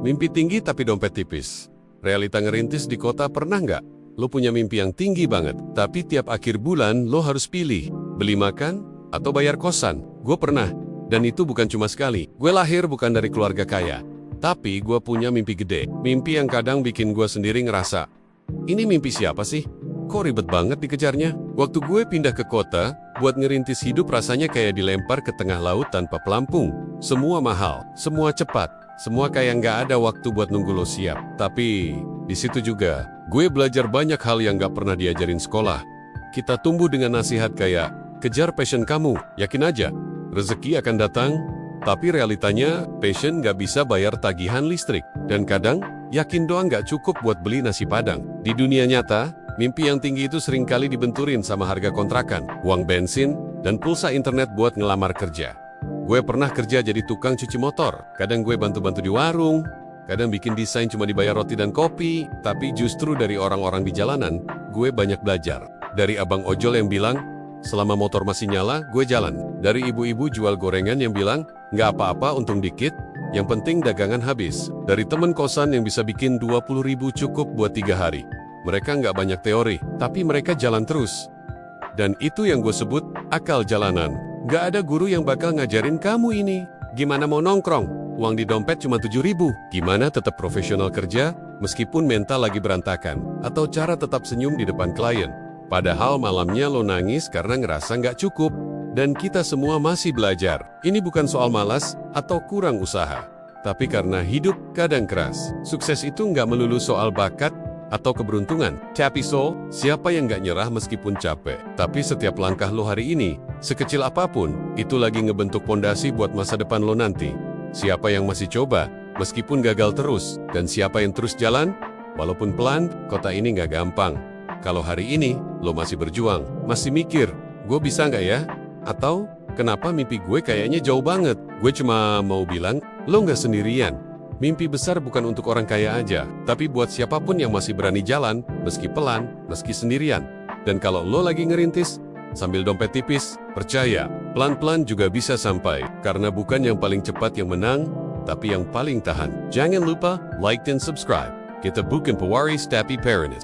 Mimpi tinggi tapi dompet tipis. Realita ngerintis di kota pernah nggak? Lo punya mimpi yang tinggi banget, tapi tiap akhir bulan lo harus pilih, beli makan atau bayar kosan. Gue pernah, dan itu bukan cuma sekali. Gue lahir bukan dari keluarga kaya, tapi gue punya mimpi gede. Mimpi yang kadang bikin gue sendiri ngerasa, ini mimpi siapa sih? Kok ribet banget dikejarnya? Waktu gue pindah ke kota, buat ngerintis hidup rasanya kayak dilempar ke tengah laut tanpa pelampung. Semua mahal, semua cepat, semua kayak nggak ada waktu buat nunggu lo siap. Tapi, di situ juga, gue belajar banyak hal yang nggak pernah diajarin sekolah. Kita tumbuh dengan nasihat kayak, kejar passion kamu, yakin aja, rezeki akan datang. Tapi realitanya, passion nggak bisa bayar tagihan listrik. Dan kadang, yakin doang nggak cukup buat beli nasi padang. Di dunia nyata, mimpi yang tinggi itu seringkali dibenturin sama harga kontrakan, uang bensin, dan pulsa internet buat ngelamar kerja. Gue pernah kerja jadi tukang cuci motor. Kadang gue bantu-bantu di warung, kadang bikin desain cuma dibayar roti dan kopi. Tapi justru dari orang-orang di jalanan, gue banyak belajar. Dari abang ojol yang bilang, selama motor masih nyala, gue jalan. Dari ibu-ibu jual gorengan yang bilang, nggak apa-apa untung dikit, yang penting dagangan habis. Dari temen kosan yang bisa bikin 20.000 cukup buat 3 hari. Mereka nggak banyak teori, tapi mereka jalan terus. Dan itu yang gue sebut akal jalanan. Nggak ada guru yang bakal ngajarin kamu ini. Gimana mau nongkrong? Uang di dompet cuma 7.000. Gimana tetap profesional kerja, meskipun mental lagi berantakan? Atau cara tetap senyum di depan klien? Padahal malamnya lo nangis karena ngerasa nggak cukup. Dan kita semua masih belajar. Ini bukan soal malas atau kurang usaha. Tapi karena hidup kadang keras. Sukses itu nggak melulu soal bakat atau keberuntungan. Tapi siapa yang nggak nyerah meskipun capek? Tapi setiap langkah lo hari ini, sekecil apapun, itu lagi ngebentuk pondasi buat masa depan lo nanti. Siapa yang masih coba, meskipun gagal terus, dan siapa yang terus jalan, walaupun pelan, kota ini nggak gampang. Kalau hari ini, lo masih berjuang, masih mikir, gue bisa nggak ya? Atau, kenapa mimpi gue kayaknya jauh banget? Gue cuma mau bilang, lo nggak sendirian. Mimpi besar bukan untuk orang kaya aja, tapi buat siapapun yang masih berani jalan, meski pelan, meski sendirian. Dan kalau lo lagi ngerintis, sambil dompet tipis, percaya, pelan-pelan juga bisa sampai. Karena bukan yang paling cepat yang menang, tapi yang paling tahan. Jangan lupa like dan subscribe. Kita bukan pewaris tapi parentis.